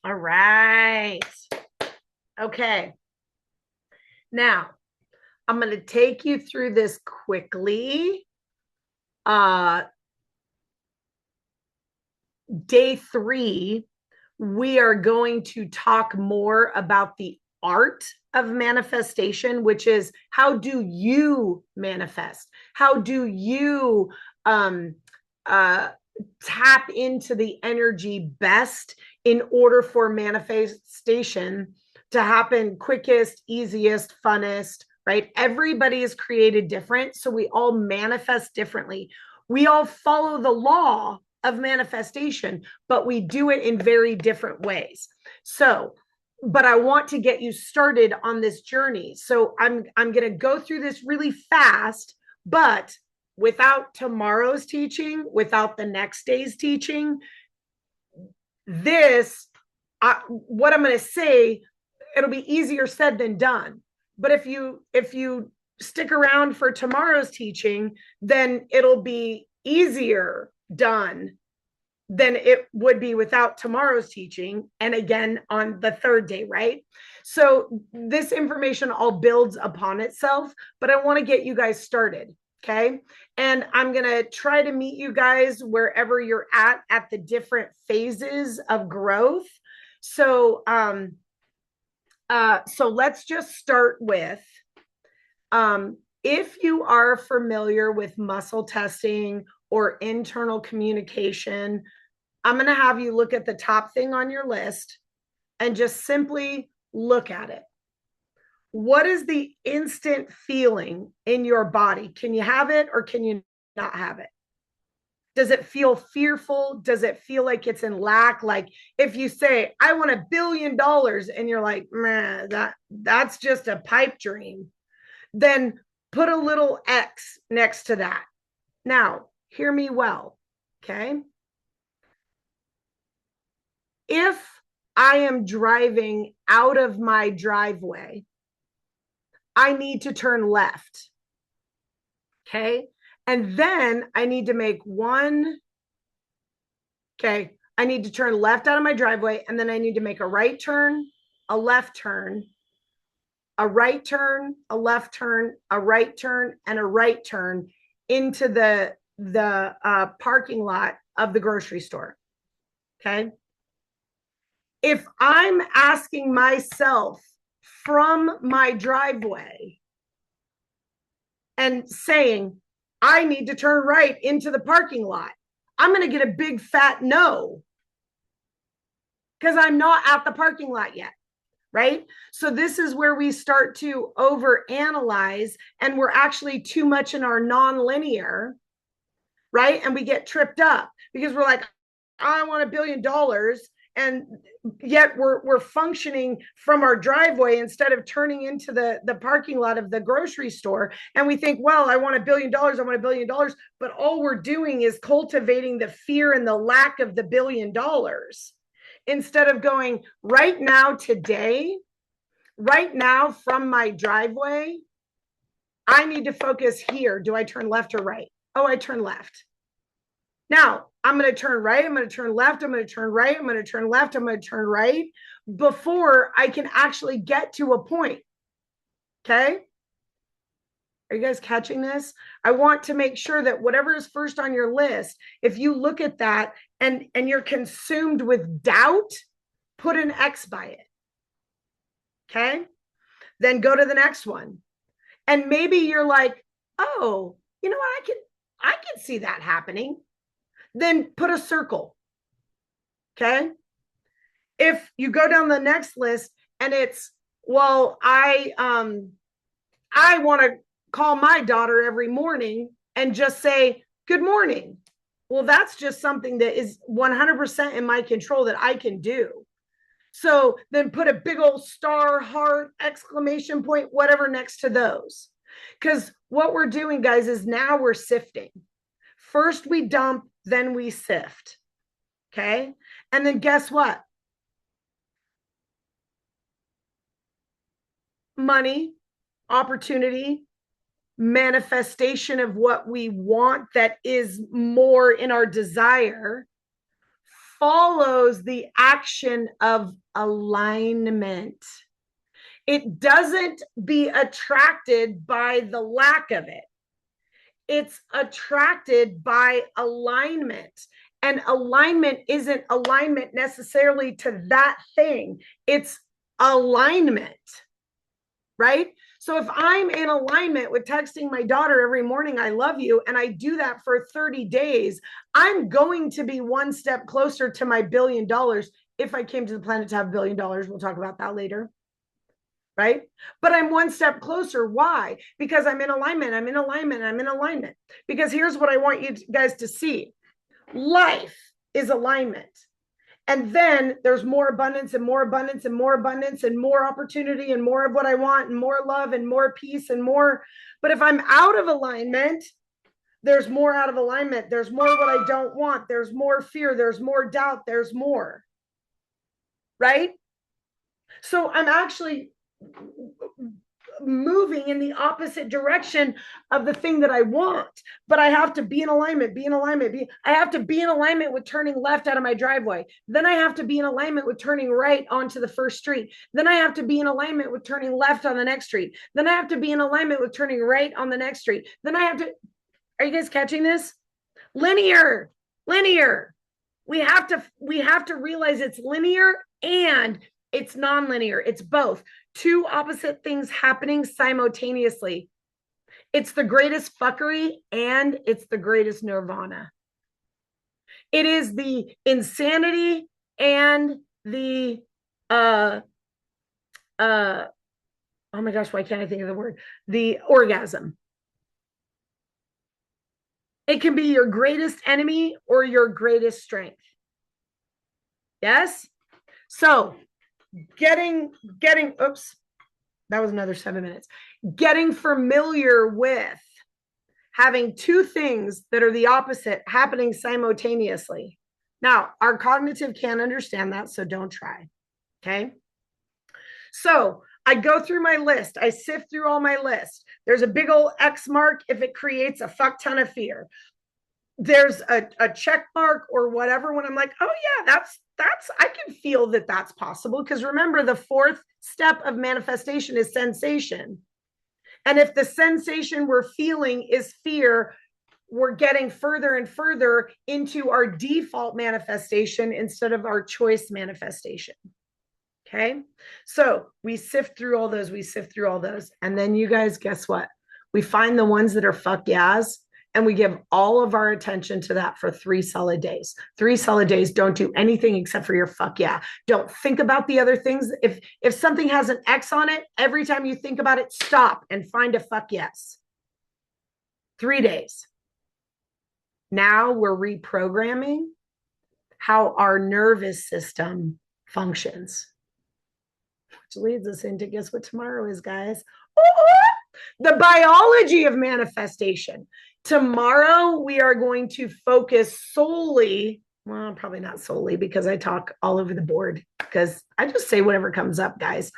All right. Okay. Now, I'm going to take you through this quickly. Day 3, we are going to talk more about the art of manifestation, which is how do you manifest? How do you tap into the energy best in order for manifestation to happen quickest, easiest, funnest, right? Everybody is created different, so we all manifest differently. We all follow the law of manifestation, but we do it in very different ways. So, but I want to get you started on this journey. So I'm going to go through this really fast, but without tomorrow's teaching, without the next day's teaching, what I'm going to say, it'll be easier said than done. But if you stick around for tomorrow's teaching, then it'll be easier done than it would be without tomorrow's teaching, and again on the third day, right? So this information all builds upon itself, but I want to get you guys started. Okay. And I'm going to try to meet you guys wherever you're at the different phases of growth. So, so let's just start with, if you are familiar with muscle testing or internal communication, I'm going to have you look at the top thing on your list and just simply look at it. What is the instant feeling in your body? Can you have it or can you not have it? Does it feel fearful? Does it feel like it's in lack? Like if you say, I want $1 billion, and you're like, man, that's just a pipe dream, then put a little X next to that. Now, hear me well, okay? If I am driving out of my driveway, I need to turn left, okay? And then I need to make one, okay, I need to turn left out of my driveway, and then I need to make a right turn, a left turn, a right turn, a left turn, a right turn, and a right turn into the parking lot of the grocery store, okay? If I'm asking myself from my driveway and saying, I need to turn right into the parking lot, I'm going to get a big fat no, because I'm not at the parking lot yet, right? So this is where we start to overanalyze, and we're actually too much in our nonlinear, right? And we get tripped up because we're like, I want $1 billion. And yet we're functioning from our driveway instead of turning into the parking lot of the grocery store. And we think, well, I want $1 billion, I want $1 billion. But all we're doing is cultivating the fear and the lack of the $1 billion instead of going right now, today, right now from my driveway, I need to focus here. Do I turn left or right? Oh, I turn left. Now, I'm going to turn right, I'm going to turn left, I'm going to turn right, I'm going to turn left, I'm going to turn right before I can actually get to a point. Okay? Are you guys catching this? I want to make sure that whatever is first on your list, if you look at that and you're consumed with doubt, put an X by it. Okay? Then go to the next one. And maybe you're like, oh, you know what? I can see that happening. Then put a circle. Okay. If you go down the next list and it's, well, I want to call my daughter every morning and just say, good morning. Well, that's just something that is 100% in my control that I can do. So then put a big old star, heart, exclamation point, whatever next to those. Because what we're doing, guys, is now we're sifting. First we dump, then we sift. Okay. And then guess what? Money, opportunity, manifestation of what we want that is more in our desire follows the action of alignment. It doesn't be attracted by the lack of it. It's attracted by alignment. And alignment isn't alignment necessarily to that thing. It's alignment, right? So if I'm in alignment with texting my daughter every morning, I love you, and I do that for 30 days, I'm going to be one step closer to my $1 billion. If I came to the planet to have $1 billion, we'll talk about that later. Right? But I'm one step closer. Why? Because I'm in alignment. I'm in alignment. I'm in alignment. Because here's what I want you guys to see. Life is alignment. And then there's more abundance and more abundance and more abundance and more opportunity and more of what I want and more love and more peace and more. But if I'm out of alignment, there's more out of alignment. There's more what I don't want. There's more fear. There's more doubt. There's more. Right? So I'm actually moving in the opposite direction of the thing that I want. But I have to be in alignment, I have to be in alignment with turning left out of my driveway. Then I have to be in alignment with turning right onto the first street. Then I have to be in alignment with turning left on the next street. Then I have to be in alignment with turning right on the next street. Then I have to, are you guys catching this? Linear. We have to realize it's linear and it's non-linear. It's both. Two opposite things happening simultaneously. It's the greatest fuckery and it's the greatest nirvana. It is the insanity and the oh my gosh, why can't I think of the word? The orgasm. It can be your greatest enemy or your greatest strength. Yes? So getting, oops, that was another 7 minutes. Getting familiar with having two things that are the opposite happening simultaneously. Now, our cognitive can't understand that, so don't try. Okay? So I go through my list. I sift through all my list. There's a big old X mark if it creates a fuck ton of fear. There's a check mark or whatever when I'm like, oh yeah, that's I can feel that that's possible. Because remember, the fourth step of manifestation is sensation. And if the sensation we're feeling is fear, we're getting further and further into our default manifestation instead of our choice manifestation. Okay. So we sift through all those. And then you guys, guess what? We find the ones that are fuck yeahs. And we give all of our attention to that for 3 solid days. 3 solid days, don't do anything except for your fuck yeah. Don't think about the other things. If something has an X on it, every time you think about it, stop and find a fuck yes. 3 days. Now we're reprogramming how our nervous system functions. Which leads us into, guess what tomorrow is, guys? The biology of manifestation. Tomorrow, we are going to focus solely, well, probably not solely because I talk all over the board because I just say whatever comes up, guys.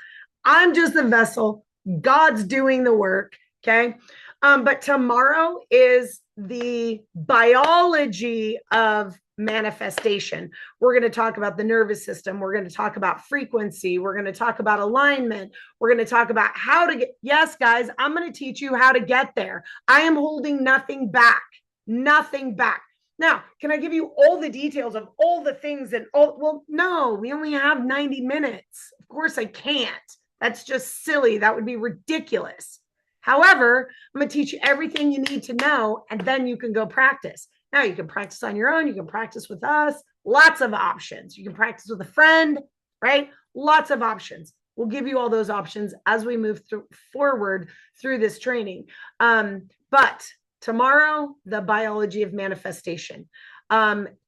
I'm just the vessel. God's doing the work, okay? But tomorrow is the biology of manifestation. We're going to talk about the nervous system. We're going to talk about frequency. We're going to talk about alignment. We're going to talk about how to get, yes, guys, I'm going to teach you how to get there. I am holding nothing back. Now, can I give you all the details of all the things and all? Well, no, we only have 90 minutes. Of course I can't. That's just silly. That would be ridiculous. However, I'm going to teach you everything you need to know, and then you can go practice. Now you can practice on your own. You can practice with us. Lots of options. You can practice with a friend, right? Lots of options. We'll give you all those options as we move forward through this training. But tomorrow, the biology of manifestation.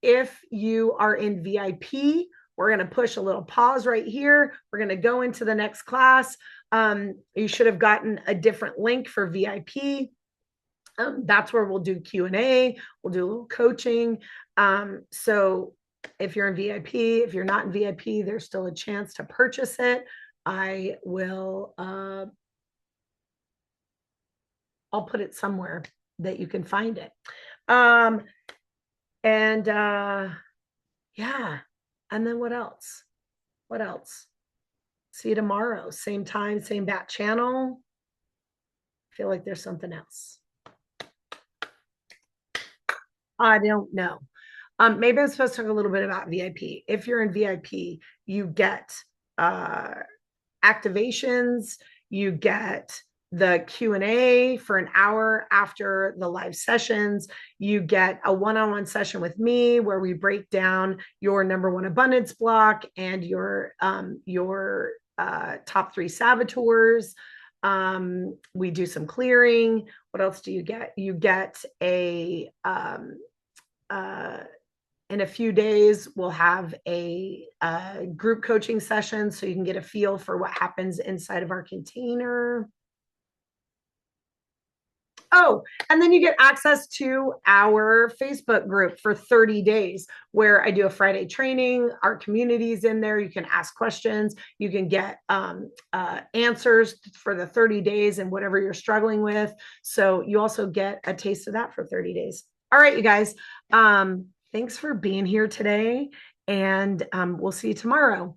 If you are in VIP, we're going to push a little pause right here. We're going to go into the next class. You should have gotten a different link for VIP. That's where we'll do Q&A. We'll do a little coaching. So if you're in VIP, if you're not in VIP, there's still a chance to purchase it. I will, I'll put it somewhere that you can find it. Yeah. And then what else? See you tomorrow. Same time, same bat channel. I feel like there's something else. I don't know. Maybe I'm supposed to talk a little bit about VIP. If you're in VIP, you get activations, you get the Q&A for an hour after the live sessions. You get a one-on-one session with me where we break down your number 1 abundance block and your top 3 saboteurs. We do some clearing. What else do you get? You get a in a few days, we'll have a group coaching session so you can get a feel for what happens inside of our container. Oh, and then you get access to our Facebook group for 30 days where I do a Friday training. Our community's in there. You can ask questions. You can get answers for the 30 days and whatever you're struggling with. So you also get a taste of that for 30 days. All right, you guys. Thanks for being here today. And we'll see you tomorrow.